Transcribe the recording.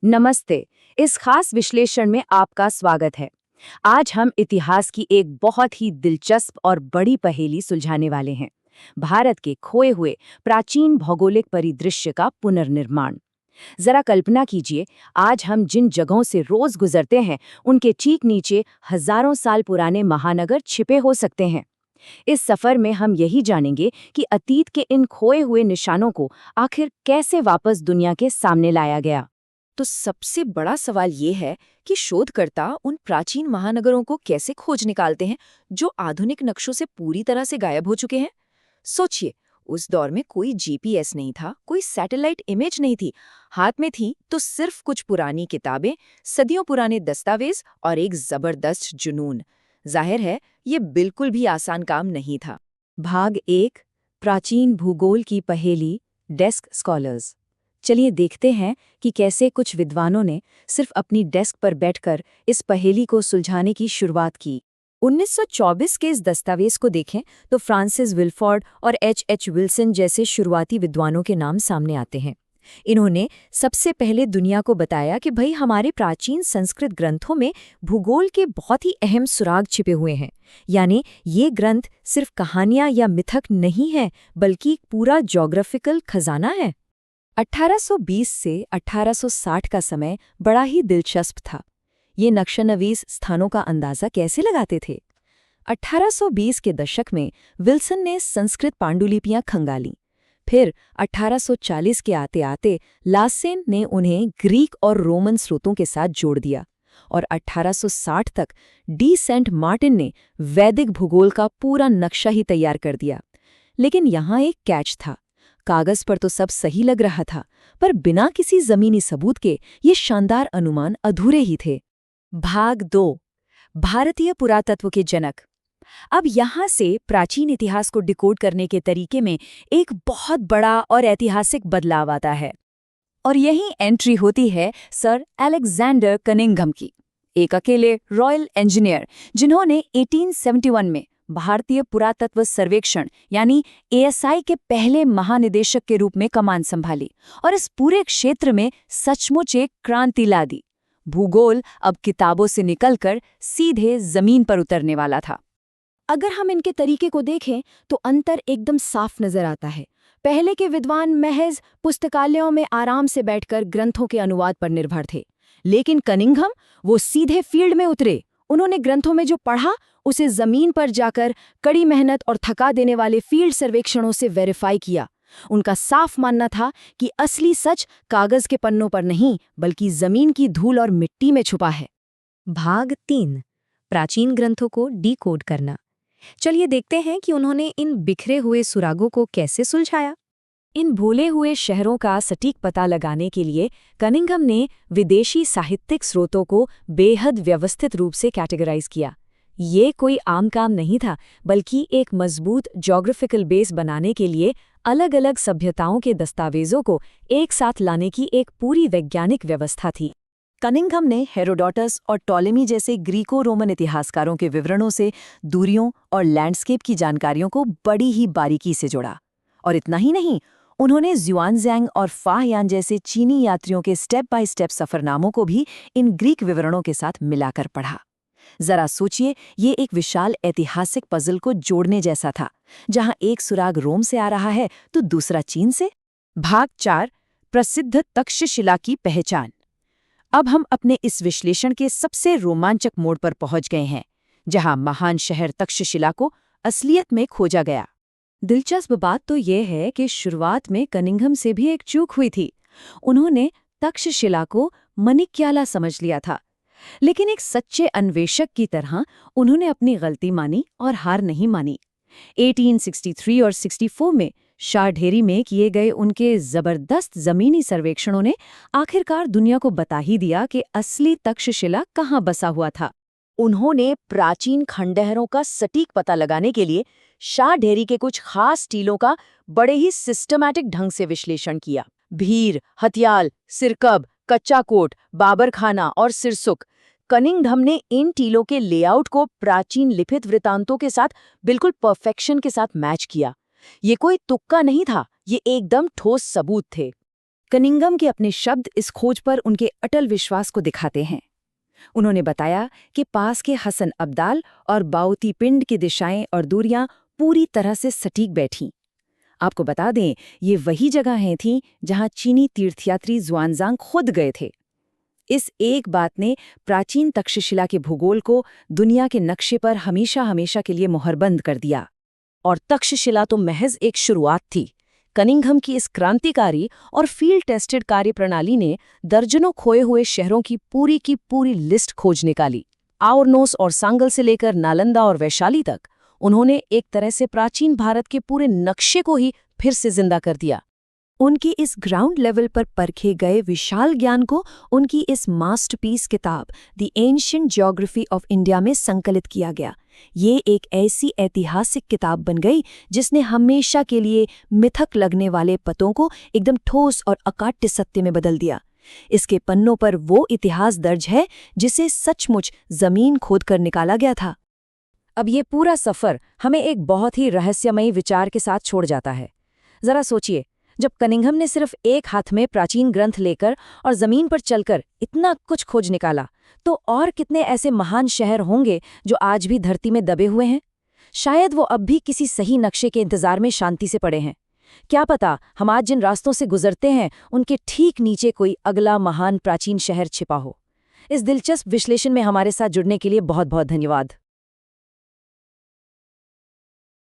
नमस्ते। इस खास विश्लेषण में आपका स्वागत है। आज हम इतिहास की एक बहुत ही दिलचस्प और बड़ी पहेली सुलझाने वाले हैं। भारत के खोए हुए प्राचीन भौगोलिक परिदृश्य का पुनर्निर्माण। जरा कल्पना कीजिए, आज हम जिन जगहों से रोज गुजरते हैं, उनके ठीक नीचे हजारों साल पुराने महानगर छिपे हो सकते हैं। इस सफर में हम यही जानेंगे कि अतीत के इन खोए हुए निशानों को आखिर कैसे वापस दुनिया के सामने लाया गया। तो सबसे बड़ा सवाल ये है कि शोधकर्ता उन प्राचीन महानगरों को कैसे खोज निकालते हैं जो आधुनिक नक्शों से पूरी तरह से गायब हो चुके हैं। सोचिए, उस दौर में कोई जीपीएस नहीं था, कोई सैटेलाइट इमेज नहीं थी। हाथ में थी तो सिर्फ कुछ पुरानी किताबें, सदियों पुराने दस्तावेज और एक जबरदस्त जुनून। जाहिर है, ये बिल्कुल भी आसान काम नहीं था। भाग 1, प्राचीन भूगोल की पहेली, डेस्क स्कॉलर्स। चलिए देखते हैं कि कैसे कुछ विद्वानों ने सिर्फ अपनी डेस्क पर बैठकर इस पहेली को सुलझाने की शुरुआत की। 1924 के इस दस्तावेज को देखें तो फ्रांसिस विल्फोर्ड और एच विल्सन जैसे शुरुआती विद्वानों के नाम सामने आते हैं। इन्होंने सबसे पहले दुनिया को बताया कि भाई, हमारे प्राचीन संस्कृत ग्रंथों में भूगोल के बहुत ही अहम सुराग छिपे हुए हैं। यानी ये ग्रंथ सिर्फ कहानियां या मिथक नहीं है, बल्कि एक पूरा ज्योग्राफिकल खजाना है। 1820 से 1860 का समय बड़ा ही दिलचस्प था। ये नक्शनवीस स्थानों का अंदाजा कैसे लगाते थे? 1820 के दशक में विल्सन ने संस्कृत पांडुलिपियां खंगालीं। फिर 1840 के आते आते लासेन ने उन्हें ग्रीक और रोमन स्रोतों के साथ जोड़ दिया और 1860 तक डी सेंट मार्टिन ने वैदिक भूगोल का पूरा नक्शा ही तैयार कर दिया। लेकिन यहाँ एक कैच था। कागज पर तो सब सही लग रहा था, पर बिना किसी जमीनी सबूत के ये शानदार अनुमान अधूरे ही थे। भाग 2, भारतीय पुरातत्व के जनक। अब यहाँ से प्राचीन इतिहास को डिकोड करने के तरीके में एक बहुत बड़ा और ऐतिहासिक बदलाव आता है। और यही एंट्री होती है सर अलेक्जेंडर कनिंघम की, एक अकेले रॉयल इंजीनियर जिन्होंने 1871 में भारतीय पुरातत्व सर्वेक्षण यानी एएसआई के पहले महानिदेशक के रूप में कमान संभाली और इस पूरे क्षेत्र में सचमुच एक क्रांति ला दी। भूगोल अब किताबों से निकलकर सीधे जमीन पर उतरने वाला था। अगर हम इनके तरीके को देखें तो अंतर एकदम साफ नजर आता है। पहले के विद्वान महज पुस्तकालयों में आराम से बैठकर ग्रंथों के अनुवाद पर निर्भर थे, लेकिन कनिंघम वो सीधे फील्ड में उतरे। उन्होंने ग्रंथों में जो पढ़ा उसे जमीन पर जाकर कड़ी मेहनत और थका देने वाले फील्ड सर्वेक्षणों से वेरीफाई किया। उनका साफ मानना था कि असली सच कागज के पन्नों पर नहीं, बल्कि जमीन की धूल और मिट्टी में छुपा है। भाग 3, प्राचीन ग्रंथों को डीकोड करना। चलिए देखते हैं कि उन्होंने इन बिखरे हुए सुरागों को कैसे सुलझाया। इन भूले हुए शहरों का सटीक पता लगाने के लिए कनिंघम ने विदेशी साहित्यिक स्रोतों को बेहद व्यवस्थित रूप से कैटेगराइज किया। ये कोई आम काम नहीं था, बल्कि एक मजबूत ज्योग्राफिकल बेस बनाने के लिए अलग अलग सभ्यताओं के दस्तावेजों को एक साथ लाने की एक पूरी वैज्ञानिक व्यवस्था थी। कनिंघम ने हेरोडोटस और टॉलेमी जैसे ग्रीको रोमन इतिहासकारों के विवरणों से दूरियों और लैंडस्केप की जानकारियों को बड़ी ही बारीकी से जोड़ा। और इतना ही नहीं, उन्होंने ज़ुआनज़ैंग और फाहयान जैसे चीनी यात्रियों के स्टेप बाय स्टेप सफरनामों को भी इन ग्रीक विवरणों के साथ मिलाकर पढ़ा। जरा सोचिए, ये एक विशाल ऐतिहासिक पजल को जोड़ने जैसा था, जहां एक सुराग रोम से आ रहा है तो दूसरा चीन से। भाग 4, प्रसिद्ध तक्षशिला की पहचान। अब हम अपने इस विश्लेषण के सबसे रोमांचक मोड़ पर पहुंच गए हैं, जहां महान शहर तक्षशिला को असलियत में खोजा गया। दिलचस्प बात तो यह है कि शुरुआत में कनिंघम से भी एक चूक हुई थी। उन्होंने तक्षशिला को मनिक्याला समझ लिया था, लेकिन एक सच्चे अन्वेषक की तरह उन्होंने अपनी गलती मानी और हार नहीं मानी। 1863 और 64 में शाहढेरी में किए गए उनके जबरदस्त जमीनी सर्वेक्षणों ने आखिरकार दुनिया को बता ही दिया कि असली तक्षशिला कहाँ बसा हुआ था। उन्होंने प्राचीन खंडहरों का सटीक पता लगाने के लिए शाहढेरी के कुछ खास टीलों का बड़े ही सिस्टमैटिक ढंग से विश्लेषण किया। भीर, हथियाल, सिरकब, कच्चा कोट, बाबरखाना और सिरसुक। कनिंघम ने इन टीलों के लेआउट को प्राचीन लिखित वृत्तांतों के साथ बिल्कुल परफेक्शन के साथ मैच किया। ये कोई तुक्का नहीं था, ये एकदम ठोस सबूत थे। कनिंघम के अपने शब्द इस खोज पर उनके अटल विश्वास को दिखाते हैं। उन्होंने बताया कि पास के हसन अब्दाल और बाउती पिंड की दिशाएं और दूरियां पूरी तरह से सटीक बैठीं। आपको बता दें, ये वही जगहें थीं जहां चीनी तीर्थयात्री ज़ुआनज़ांग खुद गए थे। इस एक बात ने प्राचीन तक्षशिला के भूगोल को दुनिया के नक्शे पर हमेशा हमेशा के लिए मुहरबंद कर दिया। और तक्षशिला तो महज एक शुरुआत थी। कनिंघम की इस क्रांतिकारी और फील्ड टेस्टेड कार्यप्रणाली ने दर्जनों खोए हुए शहरों की पूरी लिस्ट खोज निकाली। आओरनोस और सांगल से लेकर नालंदा और वैशाली तक उन्होंने एक तरह से प्राचीन भारत के पूरे नक्शे को ही फिर से जिंदा कर दिया। उनकी इस ग्राउंड लेवल पर परखे गए विशाल ज्ञान को उनकी इस मास्टरपीस किताब the ancient geography of India में संकलित किया गया। ये एक ऐसी ऐतिहासिक किताब बन गई जिसने हमेशा के लिए मिथक लगने वाले पतों को एकदम ठोस और अकाट्य सत्य में बदल दिया। इसके पन्नों पर वो इतिहास दर्ज है जिसे सचमुच जमीन खोद कर निकाला गया था। अब ये पूरा सफर हमें एक बहुत ही रहस्यमयी विचार के साथ छोड़ जाता है। जरा सोचिए, जब कनिंघम ने सिर्फ एक हाथ में प्राचीन ग्रंथ लेकर और जमीन पर चलकर इतना कुछ खोज निकाला, तो और कितने ऐसे महान शहर होंगे जो आज भी धरती में दबे हुए हैं? शायद वो अब भी किसी सही नक्शे के इंतजार में शांति से पड़े हैं। क्या पता हम आज जिन रास्तों से गुजरते हैं उनके ठीक नीचे कोई अगला महान प्राचीन शहर छिपा हो। इस दिलचस्प विश्लेषण में हमारे साथ जुड़ने के लिए बहुत बहुत धन्यवाद।